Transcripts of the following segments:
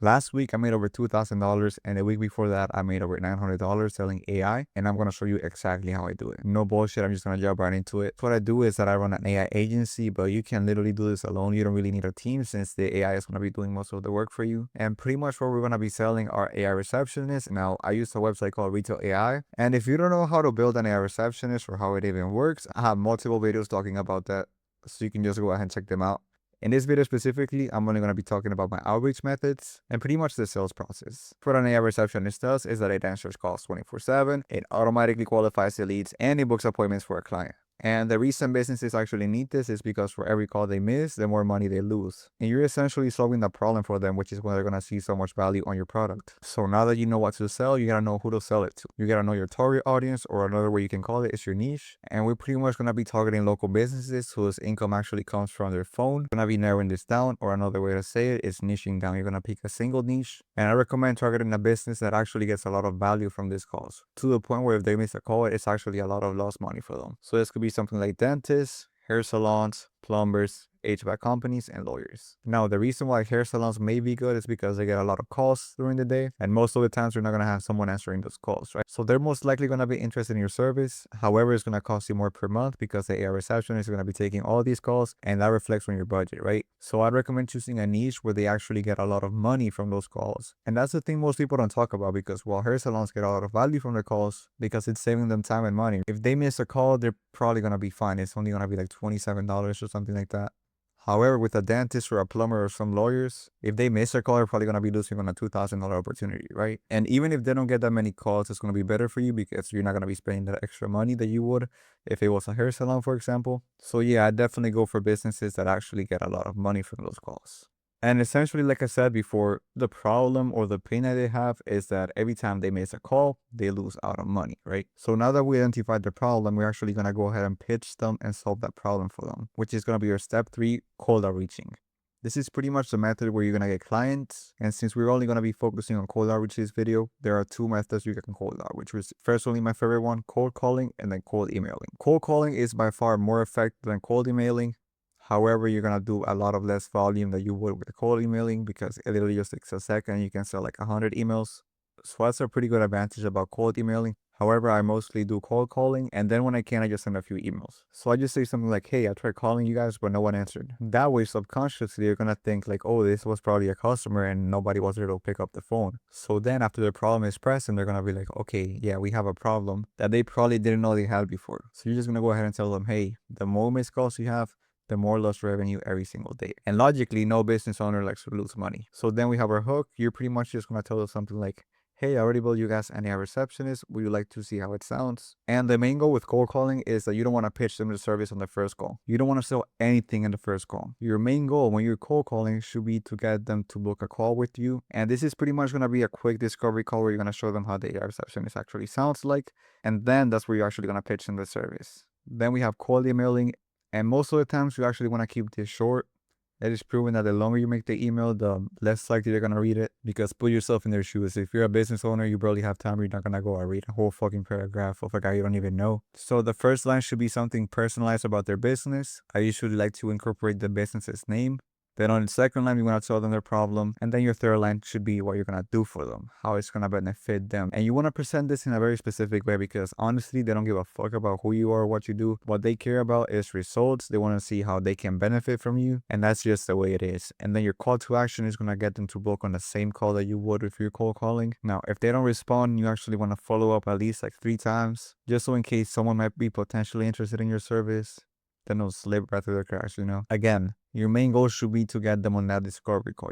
Last week, I made over $2,000, and the week before that, I made over $900 selling AI, and I'm going to show you exactly how I do it. No bullshit, I'm just going to jump right into it. What I do is that I run an AI agency, but you can literally do this alone. You don't really need a team since the AI is going to be doing most of the work for you. And pretty much what we're going to be selling are AI receptionists. Now, I use a website called Retail AI, and if you don't know how to build an AI receptionist or how it even works, I have multiple videos talking about that, so you can just go ahead and check them out. In this video specifically, I'm only going to be talking about my outreach methods and pretty much the sales process. What an AI receptionist does is that it answers calls 24/7, it automatically qualifies the leads, and it books appointments for a client. And the reason businesses actually need this is because for every call they miss, the more money they lose. And you're essentially solving the problem for them, which is when they're going to see so much value on your product. So now that you know what to sell, you got to know who to sell it to. You got to know your target audience, or another way you can call it is your niche. And we're pretty much going to be targeting local businesses whose income actually comes from their phone. We're going to be narrowing this down, or another way to say it is niching down. You're going to pick a single niche. And I recommend targeting a business that actually gets a lot of value from these calls, to the point where if they miss a call, it's actually a lot of lost money for them. So this could be something like dentists, hair salons, plumbers, HVAC companies, and lawyers. Now, the reason why hair salons may be good is because they get a lot of calls during the day, and most of the times you're not going to have someone answering those calls, right? So they're most likely going to be interested in your service. However, it's going to cost you more per month because the AI receptionist is going to be taking all these calls, and that reflects on your budget, right? So I'd recommend choosing a niche where they actually get a lot of money from those calls. And that's the thing most people don't talk about, because while hair salons get a lot of value from their calls because it's saving them time and money, if they miss a call, they're probably going to be fine. It's only going to be like $27 or something like that. However, with a dentist or a plumber or some lawyers, if they miss a call, they're probably going to be losing on a $2,000 opportunity, right? And even if they don't get that many calls, it's going to be better for you because you're not going to be spending that extra money that you would if it was a hair salon, for example. So yeah, I definitely go for businesses that actually get a lot of money from those calls. And essentially, like I said before, the problem or the pain that they have is that every time they miss a call, they lose out on money, right? So now that we identified the problem, we're actually going to go ahead and pitch them and solve that problem for them, which is going to be your step 3, cold outreaching. This is pretty much the method where you're going to get clients. And since we're only going to be focusing on cold outreach this video, there are 2 methods you can cold outreach, which is personally my favorite one, cold calling, and then cold emailing. Cold calling is by far more effective than cold emailing. However, you're going to do a lot of less volume than you would with cold emailing because it literally just takes a second. You can sell like 100 emails. So that's a pretty good advantage about cold emailing. However, I mostly do cold calling, and then when I can, I just send a few emails. So I just say something like, hey, I tried calling you guys, but no one answered. That way, subconsciously, you're going to think like, oh, this was probably a customer and nobody was there to pick up the phone. So then after the problem is present, they're going to be like, okay, yeah, we have a problem that they probably didn't know they had before. So you're just going to go ahead and tell them, hey, the more missed calls you have, the more lost revenue every single day. And logically, no business owner likes to lose money. So then we have our hook. You're pretty much just going to tell us something like, hey, I already built you guys an AI receptionist. Would you like to see how it sounds? And the main goal with cold calling is that you don't want to pitch them the service on the first call. You don't want to sell anything in the first call. Your main goal when you're cold calling should be to get them to book a call with you. And this is pretty much going to be a quick discovery call where you're going to show them how the AI receptionist actually sounds like. And then that's where you're actually going to pitch them the service. Then we have cold emailing. And most of the times you actually want to keep this short. It is proven that the longer you make the email, the less likely they're going to read it. Because put yourself in their shoes. If you're a business owner, you barely have time, you're not going to go and read a whole fucking paragraph of a guy you don't even know. So the first line should be something personalized about their business. I usually like to incorporate the business's name. Then on the second line, you want to tell them their problem. And then your third line should be what you're going to do for them, how it's going to benefit them. And you want to present this in a very specific way because honestly, they don't give a fuck about who you are or what you do. What they care about is results. They want to see how they can benefit from you. And that's just the way it is. And then your call to action is going to get them to book on the same call that you would if you're cold calling. Now, if they don't respond, you actually want to follow up at least like 3 times, just so in case someone might be potentially interested in your service, then they'll slip right through the cracks, you know? Again, your main goal should be to get them on that discovery call.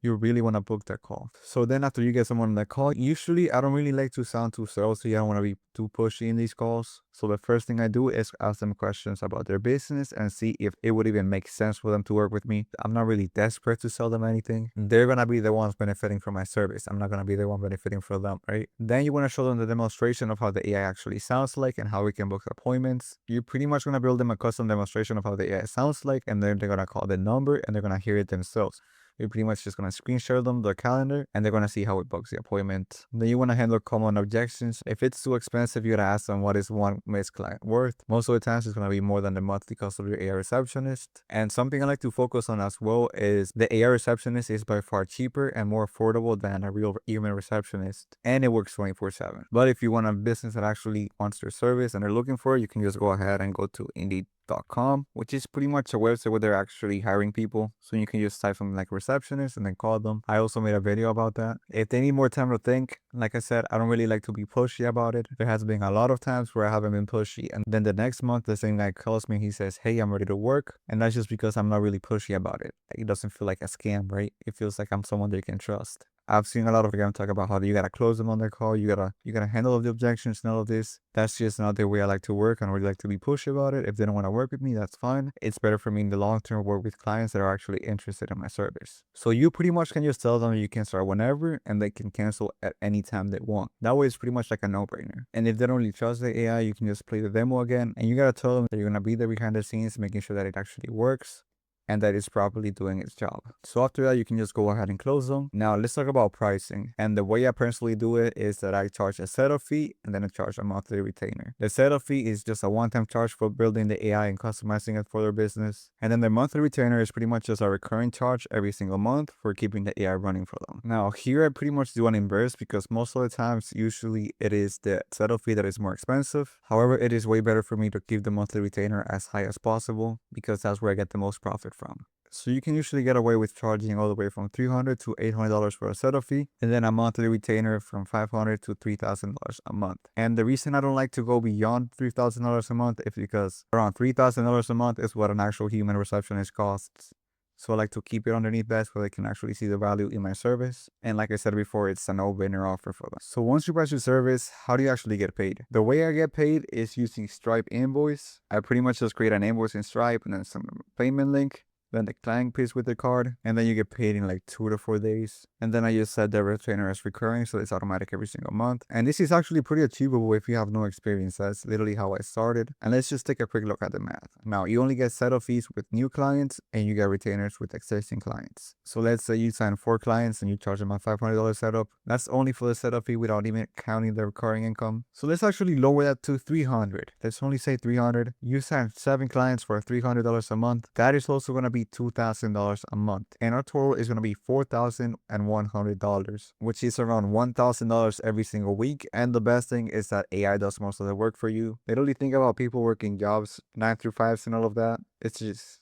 You really want to book that call. So then after you get someone on that call, usually I don't really like to sound too salesy. I don't want to be too pushy in these calls. So the first thing I do is ask them questions about their business and see if it would even make sense for them to work with me. I'm not really desperate to sell them anything. They're going to be the ones benefiting from my service. I'm not going to be the one benefiting from them, right? Then you want to show them the demonstration of how the AI actually sounds like and how we can book appointments. You're pretty much going to build them a custom demonstration of how the AI sounds like, and then they're going to call the number and they're going to hear it themselves. You're pretty much just gonna screen share them the calendar, and they're gonna see how it books the appointment. Then you wanna handle common objections. If it's too expensive, you gotta ask them what is one missed client worth. Most of the times it's gonna be more than the monthly cost of your AI receptionist. And something I like to focus on as well is the AI receptionist is by far cheaper and more affordable than a real human receptionist, and it works 24/7. But if you want a business that actually wants their service and they're looking for it, you can just go ahead and go to Indeed.com, which is pretty much a website where they're actually hiring people. So you can just type something like receptionist and then call them. I also made a video about that. If they need more time to think, like I said, I don't really like to be pushy about it. There has been a lot of times where I haven't been pushy, and then the next month the same guy calls me, he says, hey, I'm ready to work. And that's just because I'm not really pushy about it. It doesn't feel like a scam, right? It feels like I'm someone they can trust. I've seen a lot of them talk about how you gotta close them on their call, you gotta handle all the objections and all of this. That's just not the way I like to work. I don't really like to be pushy about it. If they don't want to work with me, that's fine. It's better for me in the long term to work with clients that are actually interested in my service. So you pretty much can just tell them you can start whenever and they can cancel at any time they want. That way it's pretty much like a no-brainer. And if they don't really trust the AI, you can just play the demo again, and you gotta tell them that you're gonna be there behind the scenes, making sure that it actually works and that it's properly doing its job. So after that, you can just go ahead and close them. Now let's talk about pricing. And the way I personally do it is that I charge a setup fee and then I charge a monthly retainer. The setup fee is just a one-time charge for building the AI and customizing it for their business. And then the monthly retainer is pretty much just a recurring charge every single month for keeping the AI running for them. Now here I pretty much do an inverse because most of the times, usually it is the setup fee that is more expensive. However, it is way better for me to keep the monthly retainer as high as possible because that's where I get the most profit from. So you can usually get away with charging all the way from $300 to $800 for a setup fee, and then a monthly retainer from $500 to $3,000 a month. And the reason I don't like to go beyond $3,000 a month is because around $3,000 a month is what an actual human receptionist costs. So I like to keep it underneath that so they can actually see the value in my service. And like I said before, it's a no-brainer offer for them. So once you price your service, how do you actually get paid? The way I get paid is using Stripe invoice. I pretty much just create an invoice in Stripe and then some payment link. Then the client pays with their card, and then you get paid in like 2 to 4 days. And then I just set the retainer as recurring, so it's automatic every single month. And this is actually pretty achievable if you have no experience. That's literally how I started. And let's just take a quick look at the math. Now, you only get setup fees with new clients, and you get retainers with existing clients. So let's say you sign 4 clients and you charge them a $500 setup. That's only for the setup fee without even counting the recurring income. So let's actually lower that to $300. Let's only say $300. You sign 7 clients for $300 a month. That is also going to be $2,000 a month, and our total is going to be $4,100, which is around $1,000 every single week. And the best thing is that AI does most of the work for you. Literally think about people working jobs 9 to 5 and all of that. This is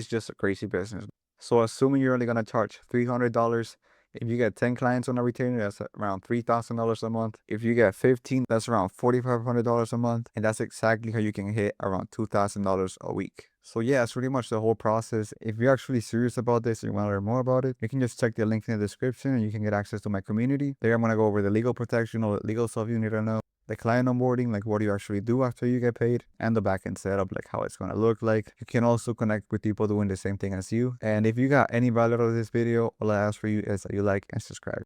just a crazy business. So assuming you're only going to charge $300, if you get 10 clients on a retainer, that's around $3,000 a month. If you get 15, that's around $4,500 a month. And that's exactly how you can hit around $2,000 a week. So yeah, that's pretty much the whole process. If you're actually serious about this and you want to learn more about it, you can just check the link in the description and you can get access to my community. There I'm going to go over the legal protection or legal stuff you need to know, the client onboarding, like what do you actually do after you get paid, and the backend setup, like how it's going to look like. You can also connect with people doing the same thing as you. And if you got any value out of this video, all I ask for you is that you like and subscribe.